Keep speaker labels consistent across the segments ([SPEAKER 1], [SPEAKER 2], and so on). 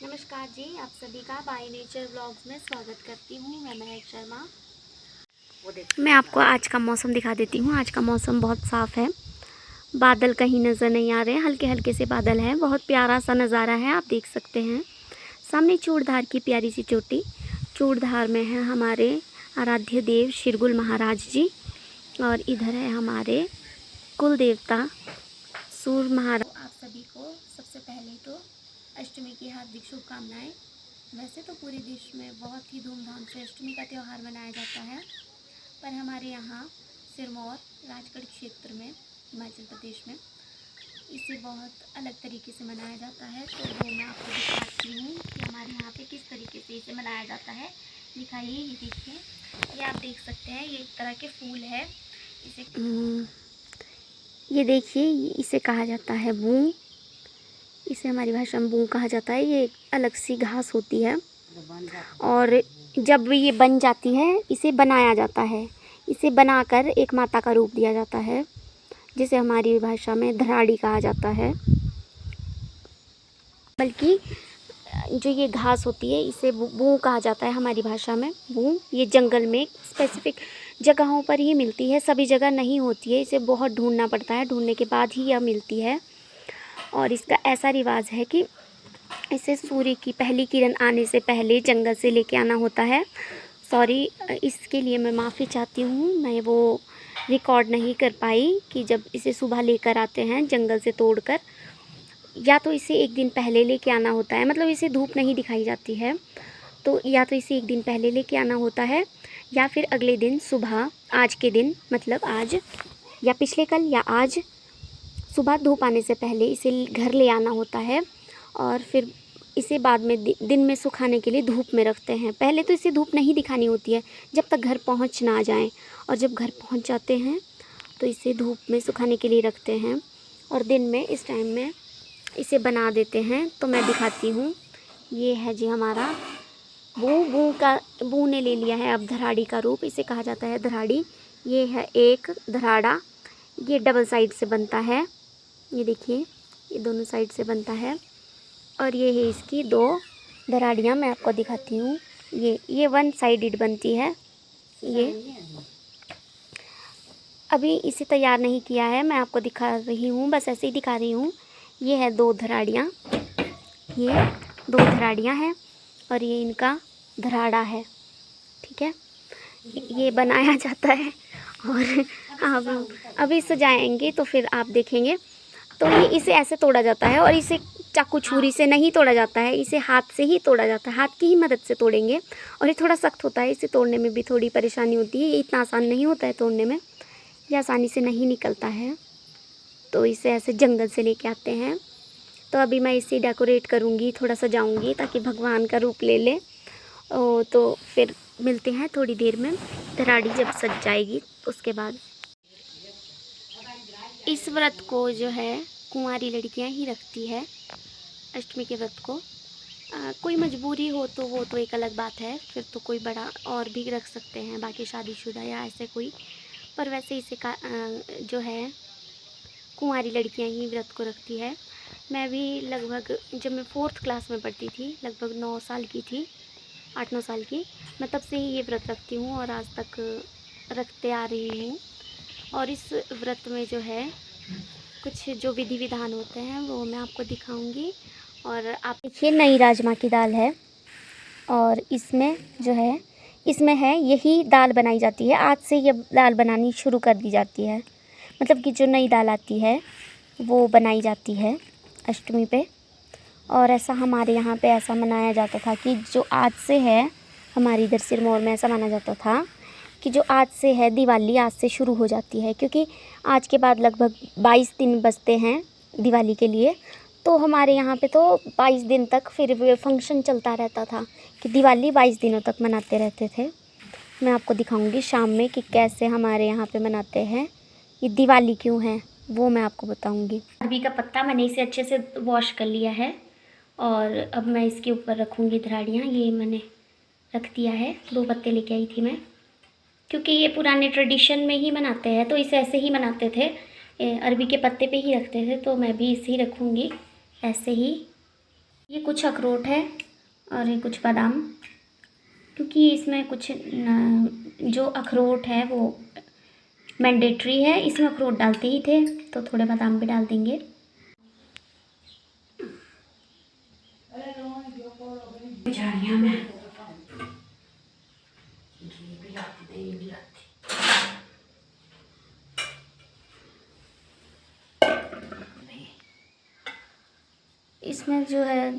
[SPEAKER 1] नमस्कार जी, आप सभी का बाय नेचर व्लॉग्स में स्वागत करती हूँ। मैं महक शर्मा। मैं आपको आज का मौसम दिखा देती हूँ। आज का मौसम बहुत साफ़ है, बादल कहीं नज़र नहीं आ रहे हैं, हल्के हल्के से बादल हैं। बहुत प्यारा सा नज़ारा है, आप देख सकते हैं। सामने चूड़धार की प्यारी सी चोटी, चूड़धार में है हमारे आराध्य देव शिरगुल महाराज जी, और इधर है हमारे कुल देवता सूर्य महाराज। आप सभी को सबसे पहले तो अष्टमी की हार्दिक शुभकामनाएं। वैसे तो पूरे देश में बहुत ही धूमधाम से अष्टमी का त्यौहार मनाया जाता है, पर हमारे यहाँ सिरमौर राजगढ़ क्षेत्र में हिमाचल प्रदेश में इसे बहुत अलग तरीके से मनाया जाता है। तो वो मैं आपको दिखाती हूँ कि हमारे यहाँ पे किस तरीके से इसे मनाया जाता है। दिखाइए, ये देखिए, ये आप देख सकते हैं, ये एक तरह के फूल है। इसे ये देखिए, इसे कहा जाता है बूंग। इसे हमारी भाषा में बूंग कहा जाता है। ये एक अलग सी घास होती है, और जब ये बन जाती है इसे बनाया जाता है। इसे बनाकर एक माता का रूप दिया जाता है, जिसे हमारी भाषा में धराड़ी कहा जाता है। बल्कि जो ये घास होती है इसे बूंग कहा जाता है हमारी भाषा में, बूंग। ये जंगल में स्पेसिफिक जगहों पर ही मिलती है, सभी जगह नहीं होती है। इसे बहुत ढूंढना पड़ता है, ढूंढने के बाद ही यह मिलती है। और इसका ऐसा रिवाज है कि इसे सूर्य की पहली किरण आने से पहले जंगल से लेके आना होता है। सॉरी, इसके लिए मैं माफ़ी चाहती हूँ, मैं वो रिकॉर्ड नहीं कर पाई कि जब इसे सुबह लेकर आते हैं जंगल से तोड़कर, या तो इसे एक दिन पहले लेके आना होता है, मतलब इसे धूप नहीं दिखाई जाती है, तो या तो इसे एक दिन पहले लेके आना होता है, या फिर अगले दिन सुबह, आज के दिन मतलब आज या पिछले कल या आज सुबह धूप आने से पहले इसे घर ले आना होता है। और फिर इसे बाद में दिन में सुखाने के लिए धूप में रखते हैं। पहले तो इसे धूप नहीं दिखानी होती है जब तक घर पहुंच ना जाए, और जब घर पहुंच जाते हैं तो इसे धूप में सुखाने के लिए रखते हैं, और दिन में इस टाइम में इसे बना देते हैं। तो मैं दिखाती हूँ। ये है जी हमारा बू ने ले लिया है अब धराड़ी का रूप। इसे कहा जाता है धराड़ी। ये है एक धराड़ा, ये डबल साइड से बनता है। ये देखिए, ये दोनों साइड से बनता है, और ये है इसकी दो धराड़ियाँ। मैं आपको दिखाती हूँ। ये वन साइडेड बनती है। ये अभी इसे तैयार नहीं किया है, मैं आपको दिखा रही हूँ, बस ऐसे ही दिखा रही हूँ। ये है दो धराड़ियाँ, ये दो धराड़ियाँ हैं, और ये इनका धराड़ा है। ठीक है, ये बनाया जाता है। और आप अभी सजाएंगे तो फिर आप देखेंगे। तो ये इसे ऐसे तोड़ा जाता है, और इसे चाकू छुरी से नहीं तोड़ा जाता है, इसे हाथ से ही तोड़ा जाता है। हाथ की ही मदद से तोड़ेंगे, और ये थोड़ा सख्त होता है, इसे तोड़ने में भी थोड़ी परेशानी होती है। ये इतना आसान नहीं होता है तोड़ने में, ये आसानी से नहीं निकलता है। तो इसे ऐसे जंगल से लेके आते हैं। तो अभी मैं इसे डेकोरेट करूँगी, थोड़ा सजाऊँगी, ताकि भगवान का रूप ले ले। तो फिर मिलते हैं थोड़ी देर में, धराड़ी जब सज जाएगी उसके बाद। इस व्रत को जो है कुंवारी लड़कियां ही रखती है, अष्टमी के व्रत को। कोई मजबूरी हो तो वो तो एक अलग बात है, फिर तो कोई बड़ा और भी रख सकते हैं, बाकी शादीशुदा या ऐसे कोई। पर वैसे इसे जो है कुंवारी लड़कियां ही व्रत को रखती है। मैं भी लगभग, जब मैं 4th क्लास में पढ़ती थी, लगभग 9 साल की थी, 8-9 साल की, मैं तब से ही ये व्रत रखती हूँ, और आज तक रखते आ रही हूँ। और इस व्रत में जो है कुछ जो विधि विधान होते हैं वो मैं आपको दिखाऊंगी। और आप देखिए, नई राजमा की दाल है, और इसमें जो है, इसमें है यही दाल बनाई जाती है। आज से ये दाल बनानी शुरू कर दी जाती है, मतलब कि जो नई दाल आती है वो बनाई जाती है अष्टमी पे। और ऐसा हमारे यहाँ पे ऐसा मनाया जाता था कि जो आज से है, हमारी इधर सिरमौर में ऐसा माना जाता था कि जो आज से है दिवाली, आज से शुरू हो जाती है, क्योंकि आज के बाद लगभग 22 दिन बचते हैं दिवाली के लिए। तो हमारे यहाँ पे तो 22 दिन तक फिर फंक्शन चलता रहता था कि दिवाली 22 दिनों तक मनाते रहते थे। मैं आपको दिखाऊंगी शाम में कि कैसे हमारे यहाँ पे मनाते हैं, ये दिवाली क्यों है वो मैं आपको बताऊँगी। अरबी का पत्ता मैंने इसे अच्छे से वॉश कर लिया है, और अब मैं इसके ऊपर रखूँगी धराड़ियाँ। ये मैंने रख दिया है, 2 पत्ते लेके आई थी मैं, क्योंकि ये पुराने ट्रेडिशन में ही मनाते हैं, तो इसे ऐसे ही मनाते थे, अरबी के पत्ते पे ही रखते थे। तो मैं भी इसे ही रखूँगी ऐसे ही। ये कुछ अखरोट है और ये कुछ बादाम, क्योंकि इसमें कुछ जो अखरोट है वो मैंडेटरी है, इसमें अखरोट डालते ही थे तो थोड़े बादाम भी डाल देंगे। इसमें जो है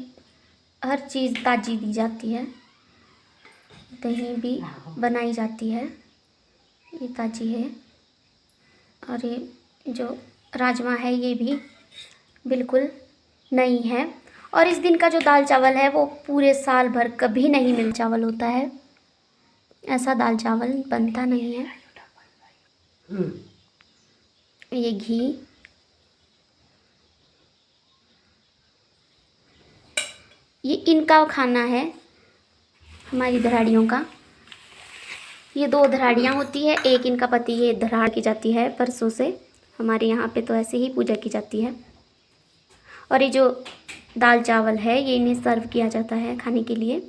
[SPEAKER 1] हर चीज़ ताज़ी दी जाती है, दही भी बनाई जाती है, ये ताज़ी है। और ये जो राजमा है ये भी बिल्कुल नई है। और इस दिन का जो दाल चावल है वो पूरे साल भर कभी नहीं मिल चावल होता है, ऐसा दाल चावल बनता नहीं है। ये घी, ये इनका खाना है हमारी धराड़ियों का। ये 2 धराड़ियाँ होती है, एक इनका पति, ये धराड़ की जाती है परसों से, हमारे यहाँ पे तो ऐसे ही पूजा की जाती है। और ये जो दाल चावल है ये इन्हें सर्व किया जाता है खाने के लिए।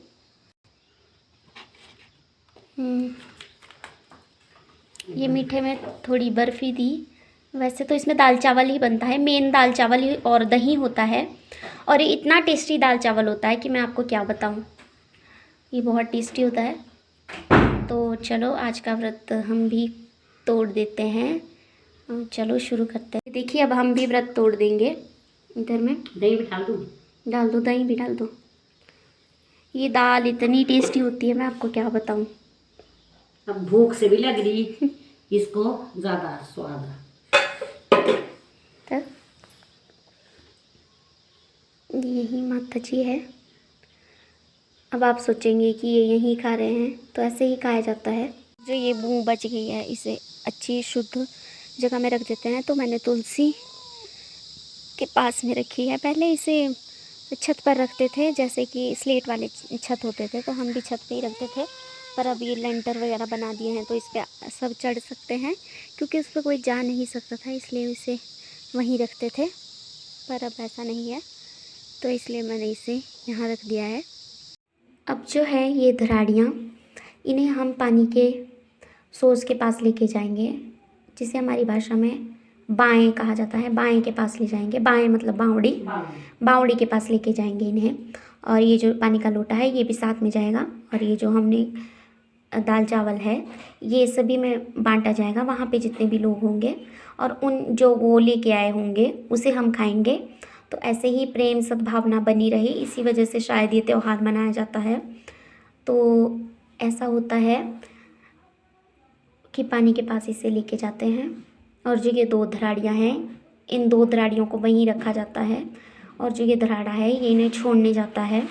[SPEAKER 1] ये मीठे में थोड़ी बर्फ़ी दी। वैसे तो इसमें दाल चावल ही बनता है, मेन दाल चावल ही और दही होता है। और ये इतना टेस्टी दाल चावल होता है कि मैं आपको क्या बताऊं, ये बहुत टेस्टी होता है। तो चलो आज का व्रत हम भी तोड़ देते हैं, चलो शुरू करते हैं। देखिए अब हम भी व्रत तोड़ देंगे। इधर में
[SPEAKER 2] दही भी डाल दूँ?
[SPEAKER 1] डाल दो, दही भी डाल दो। ये दाल इतनी टेस्टी होती है मैं आपको क्या बताऊं।
[SPEAKER 2] अब भूख से भी लग रही, इसको ज़्यादा स्वाद।
[SPEAKER 1] यही माता जी है। अब आप सोचेंगे कि ये यहीं खा रहे हैं, तो ऐसे ही खाया जाता है। जो ये बूँ बच गई है इसे अच्छी शुद्ध जगह में रख देते हैं। तो मैंने तुलसी के पास में रखी है। पहले इसे छत पर रखते थे, जैसे कि स्लेट वाले छत होते थे तो हम भी छत पे ही रखते थे। पर अब ये लेंटर वगैरह बना दिए हैं तो इस पर सब चढ़ सकते हैं, क्योंकि उस पर कोई जा नहीं सकता था, इसलिए इसे वहीं रखते थे। पर अब ऐसा नहीं है तो इसलिए मैंने इसे यहाँ रख दिया है। अब जो है ये धराड़ियाँ, इन्हें हम पानी के सोर्स के पास लेके जाएंगे, जिसे हमारी भाषा में बाएं कहा जाता है। बाएं के पास ले जाएंगे, बाएं मतलब बावड़ी, बावड़ी के पास लेके जाएंगे इन्हें। और ये जो पानी का लोटा है ये भी साथ में जाएगा। और ये जो हमने दाल चावल है ये सभी में बांटा जाएगा, वहाँ पे जितने भी लोग होंगे, और उन जो वो लेके आए होंगे उसे हम खाएंगे। तो ऐसे ही प्रेम सद्भावना बनी रहे, इसी वजह से शायद ये त्यौहार मनाया जाता है। तो ऐसा होता है कि पानी के पास इसे लेके जाते हैं। और जो ये 2 धराड़ियाँ हैं, इन 2 धराड़ियों को वहीं रखा जाता है। और जो ये धराड़ा है ये इन्हें छोड़ने जाता है।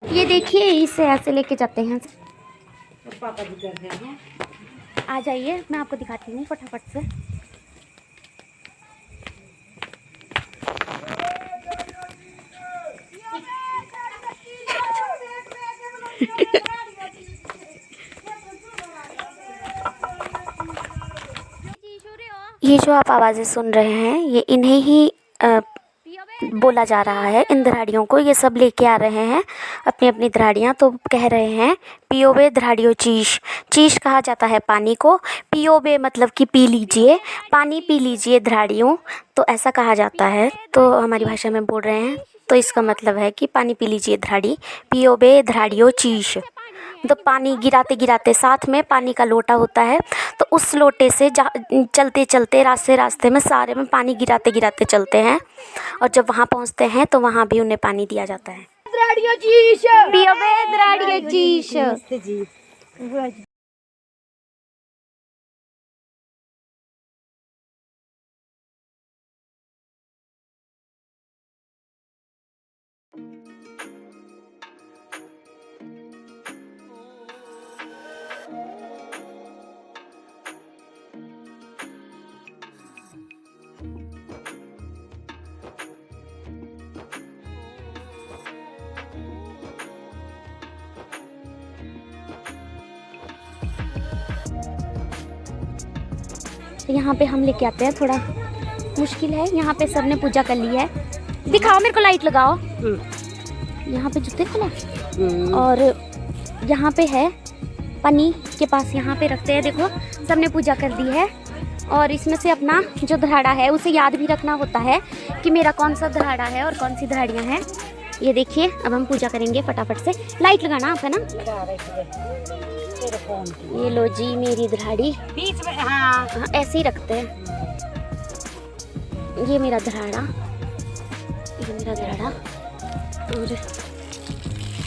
[SPEAKER 1] ये देखिए इसे ऐसे लेके जाते हैं।
[SPEAKER 2] पापा जी कर रहे हैं,
[SPEAKER 1] आ जाइए मैं आपको दिखाती हूँ फटाफट से। ये जो आप आवाज़ें सुन रहे हैं ये इन्हें ही बोला जा रहा है, इन धराड़ियों को। ये सब लेके आ रहे हैं अपनी अपनी धराड़ियाँ, तो कह रहे हैं पियोबे धराड़ियों चीश। चीश कहा जाता है पानी को, पियोबे मतलब कि पी लीजिए, पानी पी लीजिए धराड़ियों, तो ऐसा कहा जाता है। तो हमारी भाषा में बोल रहे हैं तो इसका मतलब है कि पानी पी लीजिए धराड़ी, पियोबे धराड़ियों चीश। तो पानी गिराते गिराते, साथ में पानी का लोटा होता है, तो उस लोटे से चलते चलते रास्ते रास्ते में सारे में पानी गिराते गिराते चलते हैं। और जब वहाँ पहुँचते हैं तो वहाँ भी उन्हें पानी दिया जाता है। यहाँ पे हम लेके आते हैं, थोड़ा मुश्किल है। यहाँ पे सबने पूजा कर ली है, दिखाओ मेरे को, लाइट लगाओ। यहाँ पे जूते खोला और यहाँ पे है पन्नी के पास, यहाँ पे रखते हैं। देखो सबने पूजा कर दी है और इसमें से अपना जो धराड़ा है उसे याद भी रखना होता है कि मेरा कौन सा धराड़ा है और कौन सी धराड़ियाँ हैं। ये देखिए अब हम पूजा करेंगे फटाफट से। लाइट लगाना आप है ना। ये लो जी मेरी धराड़ी
[SPEAKER 2] बीच में। हाँ
[SPEAKER 1] ऐसे ही रखते हैं। ये मेरा धराड़ा, ये मेरा धराड़ा और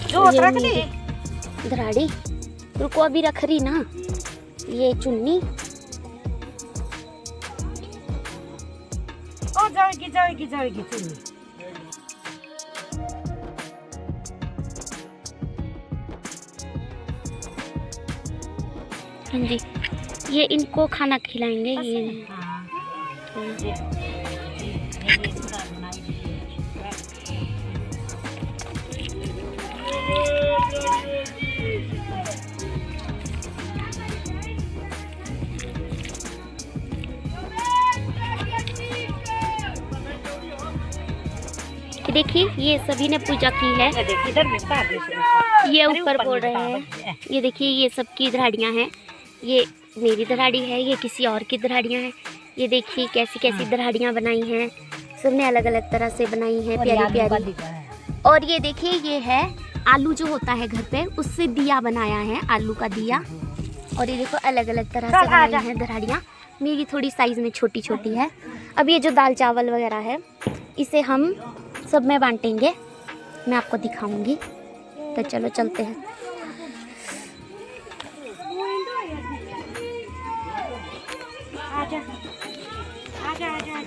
[SPEAKER 2] जो रख दी
[SPEAKER 1] धराड़ी। रुको अभी रख रही ना। ये चुन्नी
[SPEAKER 2] ओ जाएगी चुन्नी।
[SPEAKER 1] हाँ जी, ये इनको खाना खिलाएंगे। ये देखिए ये सभी ने पूजा की है। ये ऊपर बोल रहे हैं। ये देखिए ये सबकी धराड़ियाँ हैं। ये मेरी धराड़ी है, ये किसी और की धराड़ियाँ हैं। ये देखिए कैसी कैसी धराड़ियाँ बनाई हैं, सबने अलग अलग तरह से बनाई हैं, प्यारी प्यारी। और ये देखिए ये है आलू जो होता है घर पे, उससे दिया बनाया है, आलू का दिया। और ये देखो अलग अलग तरह से बनाई हैं धराड़ियाँ। मेरी थोड़ी साइज़ में छोटी छोटी है। अब ये जो दाल चावल वगैरह है इसे हम सब में बांटेंगे, मैं आपको दिखाऊंगी। तो चलो चलते हैं।
[SPEAKER 2] आजा आजा आजा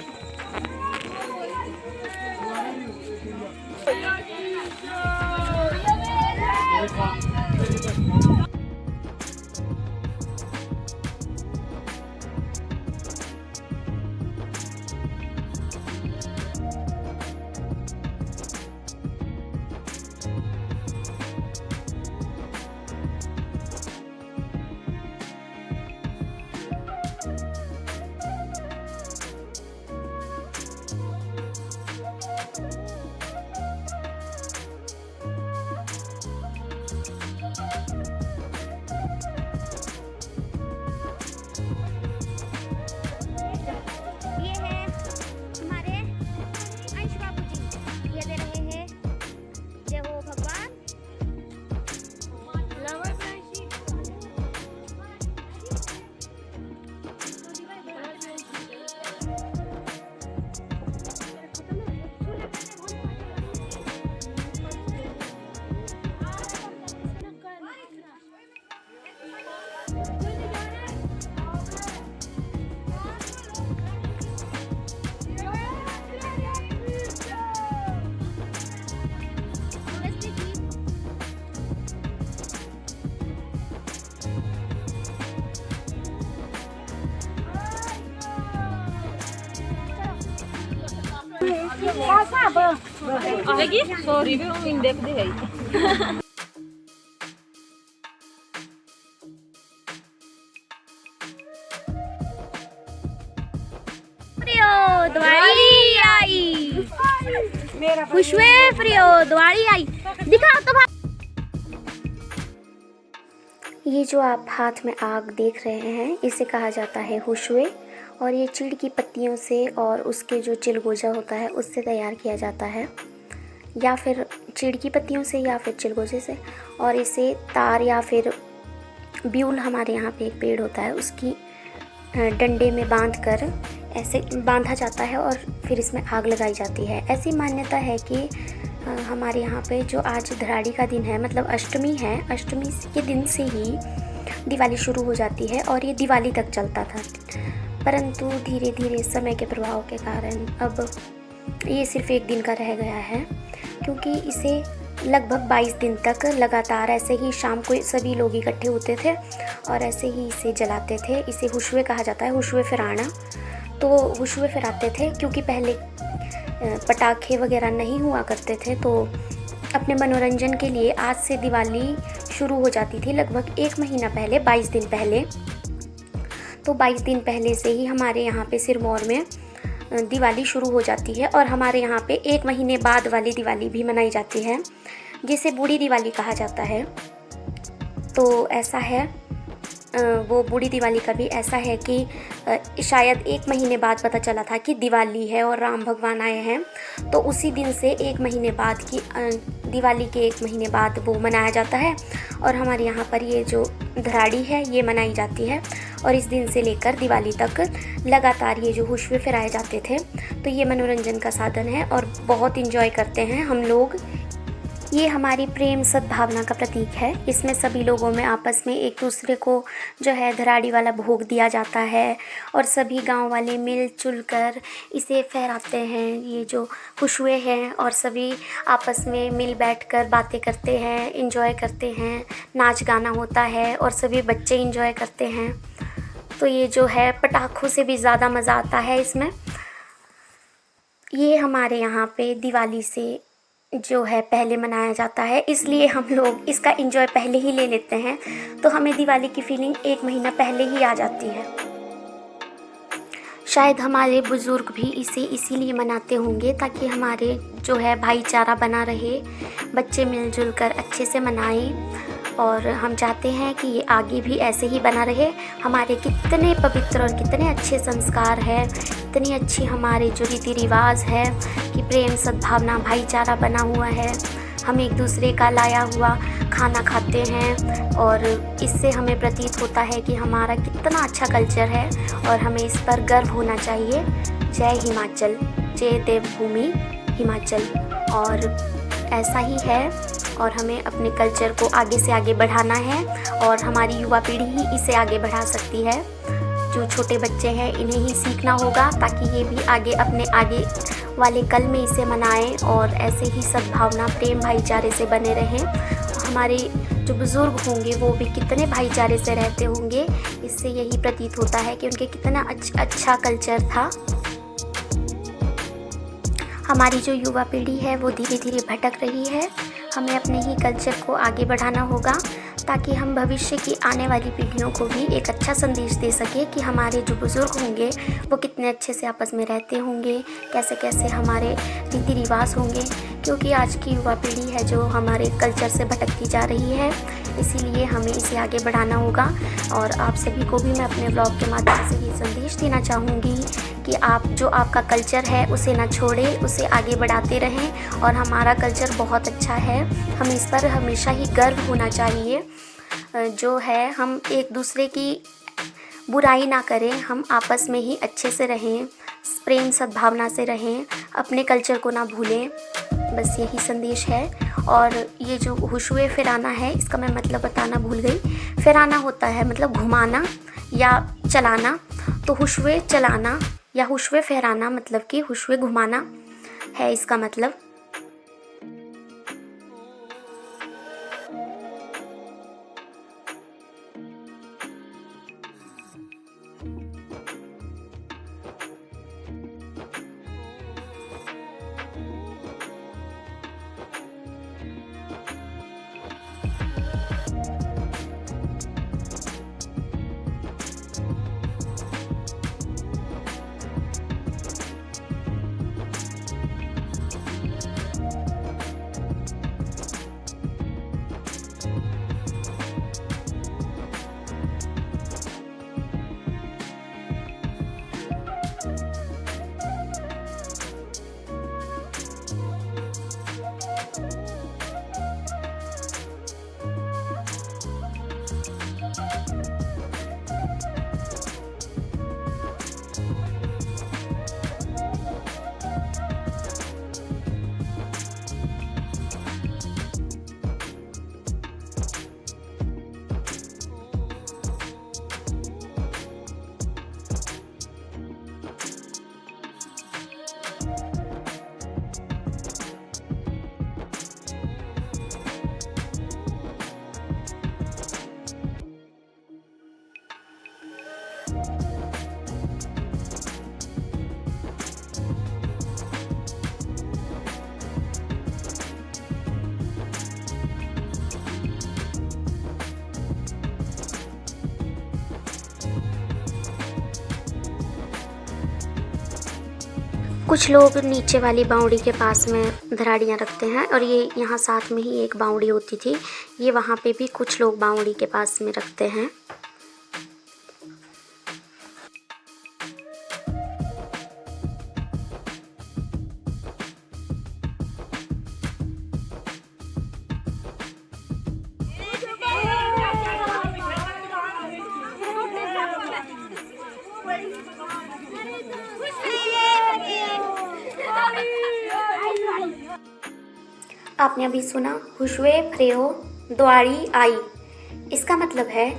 [SPEAKER 3] Lagi? Sorry, pero in-depth di ay.
[SPEAKER 1] Diwali आई, खुशवे फ्रियो दिवाली आई। दिखाओ तो भाई। ये जो आप हाथ में आग देख रहे हैं इसे कहा जाता है हुशवे, और ये चीड़ की पत्तियों से और उसके जो चिलगोजा होता है उससे तैयार किया जाता है, या फिर चीड़ की पत्तियों से या फिर चिलगोजे से। और इसे तार या फिर ब्यूल, हमारे यहाँ पे एक पेड़ होता है, उसकी डंडे में बांधकर ऐसे बांधा जाता है और फिर इसमें आग लगाई जाती है। ऐसी मान्यता है कि हमारे यहाँ पे जो आज धराड़ी का दिन है, मतलब अष्टमी है, अष्टमी के दिन से ही दिवाली शुरू हो जाती है और ये दिवाली तक चलता था। परंतु धीरे धीरे समय के प्रभाव के कारण अब ये सिर्फ एक दिन का रह गया है, क्योंकि इसे लगभग 22 दिन तक लगातार ऐसे ही शाम को सभी लोग इकट्ठे होते थे और ऐसे ही इसे जलाते थे। इसे हुशवे कहा जाता है, हुशवे फिराना। तो हुशवे फिराते थे क्योंकि पहले पटाखे वगैरह नहीं हुआ करते थे, तो अपने मनोरंजन के लिए आज से दिवाली शुरू हो जाती थी लगभग 1 महीना पहले, 22 दिन पहले। तो 22 दिन पहले से ही हमारे यहाँ पे सिरमौर में दिवाली शुरू हो जाती है और हमारे यहाँ पे 1 महीने बाद वाली दिवाली भी मनाई जाती है, जिसे बूढ़ी दिवाली कहा जाता है। तो ऐसा है, वो बूढ़ी दिवाली का भी ऐसा है कि शायद 1 महीने बाद पता चला था कि दिवाली है और राम भगवान आए हैं, तो उसी दिन से 1 महीने बाद की दिवाली के 1 महीने बाद वो मनाया जाता है। और हमारे यहाँ पर ये जो धराड़ी है ये मनाई जाती है और इस दिन से लेकर दिवाली तक लगातार ये जो हुश्वे फहराए जाते थे। तो ये मनोरंजन का साधन है और बहुत इंजॉय करते हैं हम लोग। ये हमारी प्रेम सद्भावना का प्रतीक है। इसमें सभी लोगों में आपस में एक दूसरे को जो है धराड़ी वाला भोग दिया जाता है और सभी गांव वाले मिलजुल कर इसे फहराते हैं, ये जो हुश्वे हैं, और सभी आपस में मिल बैठकर बातें करते हैं, इंजॉय करते हैं, नाच गाना होता है और सभी बच्चे इंजॉय करते हैं। तो ये जो है पटाखों से भी ज़्यादा मज़ा आता है इसमें। ये हमारे यहाँ पे दिवाली से जो है पहले मनाया जाता है, इसलिए हम लोग इसका एंजॉय पहले ही ले लेते हैं, तो हमें दिवाली की फीलिंग 1 महीना पहले ही आ जाती है। शायद हमारे बुज़ुर्ग भी इसे इसीलिए मनाते होंगे ताकि हमारे जो है भाईचारा बना रहे, बच्चे मिलजुल कर अच्छे से मनाएं, और हम चाहते हैं कि ये आगे भी ऐसे ही बना रहे। हमारे कितने पवित्र और कितने अच्छे संस्कार हैं, इतनी अच्छी हमारे जो रीति रिवाज है कि प्रेम सद्भावना भाईचारा बना हुआ है। हम एक दूसरे का लाया हुआ खाना खाते हैं और इससे हमें प्रतीत होता है कि हमारा कितना अच्छा कल्चर है और हमें इस पर गर्व होना चाहिए। जय हिमाचल, जय देवभूमि हिमाचल। और ऐसा ही है और हमें अपने कल्चर को आगे से आगे बढ़ाना है और हमारी युवा पीढ़ी ही इसे आगे बढ़ा सकती है। जो छोटे बच्चे हैं इन्हें ही सीखना होगा ताकि ये भी आगे अपने आगे वाले कल में इसे मनाएं और ऐसे ही सद्भावना प्रेम भाईचारे से बने रहें। हमारे जो बुज़ुर्ग होंगे वो भी कितने भाईचारे से रहते होंगे, इससे यही प्रतीत होता है कि उनके कितना अच्छा कल्चर था। हमारी जो युवा पीढ़ी है वो धीरे धीरे भटक रही है। हमें अपने ही कल्चर को आगे बढ़ाना होगा ताकि हम भविष्य की आने वाली पीढ़ियों को भी एक अच्छा संदेश दे सके कि हमारे जो बुज़ुर्ग होंगे वो कितने अच्छे से आपस में रहते होंगे, कैसे कैसे हमारे रीति रिवाज होंगे। क्योंकि आज की युवा पीढ़ी है जो हमारे कल्चर से भटकती जा रही है, इसीलिए हमें इसे आगे बढ़ाना होगा। और आप सभी को भी मैं अपने ब्लॉग के माध्यम से ये संदेश देना चाहूँगी कि आप जो आपका कल्चर है उसे ना छोड़ें, उसे आगे बढ़ाते रहें। और हमारा कल्चर बहुत अच्छा है, हमें इस पर हमेशा ही गर्व होना चाहिए। जो है हम एक दूसरे की बुराई ना करें, हम आपस में ही अच्छे से रहें, प्रेम सद्भावना से रहें, अपने कल्चर को ना भूलें। बस यही संदेश है। और ये जो हुश्वे फहराना है इसका मैं मतलब बताना भूल गई। फहराना होता है मतलब घुमाना या चलाना, तो हुश्वे चलाना या हुश्वे फहराना मतलब कि हुश्वे घुमाना है इसका मतलब। कुछ लोग नीचे वाली बावड़ी के पास में धराड़ियाँ रखते हैं और ये यहाँ साथ में ही एक बावड़ी होती थी, ये वहाँ पे भी कुछ लोग बावड़ी के पास में रखते हैं। आपने अभी सुना हुशुए फ्रेहो द्वारी आई। इसका मतलब है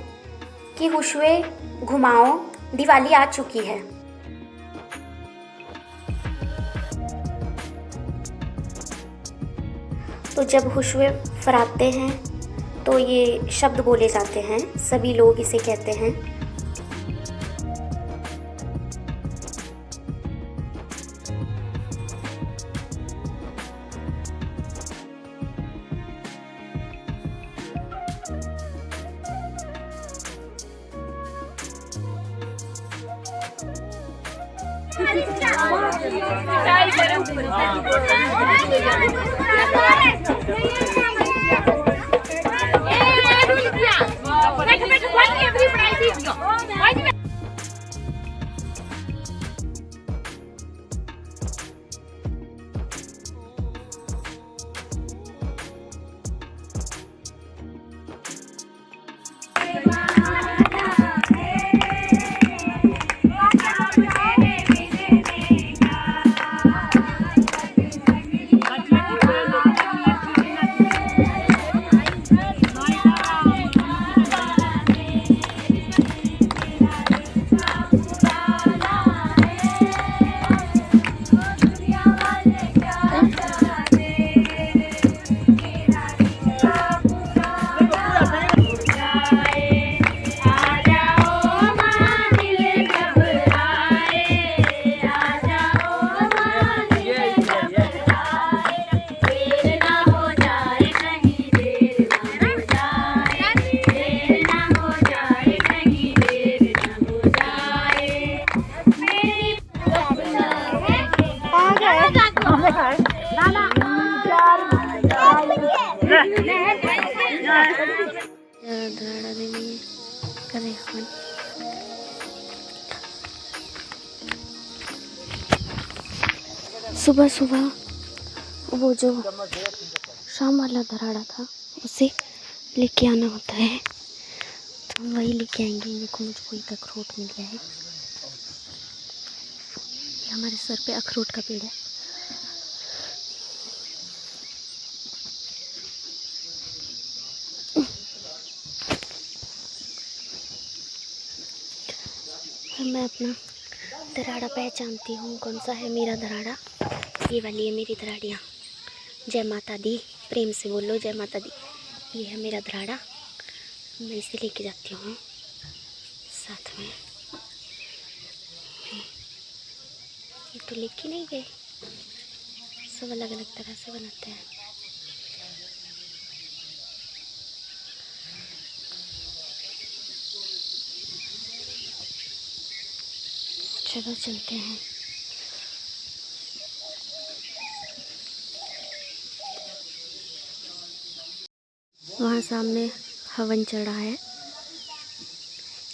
[SPEAKER 1] कि हुशुए घुमाओ, दिवाली आ चुकी है। तो जब हुशुए फराते हैं तो ये शब्द बोले जाते हैं, सभी लोग इसे कहते हैं। सुबह सुबह वो जो शाम वाला धराड़ा था उसे लेके आना होता है, तो हम वही लेके आएंगे। देखो मुझको एक अखरोट मिल गया है, ये हमारे सर पे अखरोट का पेड़ है। मैं अपना धराड़ा पहचानती हूँ, कौन सा है मेरा धराड़ा। ये वाली है मेरी धराड़ियाँ। जय माता दी, प्रेम से बोलो जय माता दी। ये है मेरा धराड़ा, मैं इसे लेके जाती हूँ साथ में। ये तो लेके नहीं गए, सब अलग अलग तरह से बनाते हैं। चलो चलते हैं। वहाँ सामने हवन चल रहा है,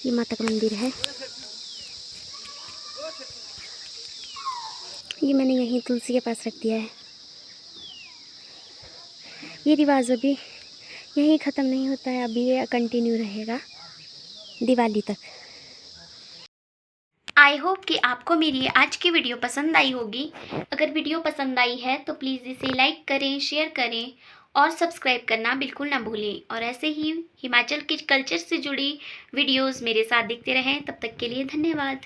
[SPEAKER 1] ये माता का मंदिर है। ये मैंने यहीं तुलसी के पास रख दिया है। ये रिवाज अभी यहीं ख़त्म नहीं होता है, अभी ये कंटिन्यू रहेगा दिवाली तक। आई होप कि आपको मेरी आज की वीडियो पसंद आई होगी। अगर वीडियो पसंद आई है तो प्लीज़ इसे लाइक करें, शेयर करें और सब्सक्राइब करना बिल्कुल ना भूलें। और ऐसे ही हिमाचल के कल्चर से जुड़ी वीडियोस मेरे साथ देखते रहें। तब तक के लिए धन्यवाद।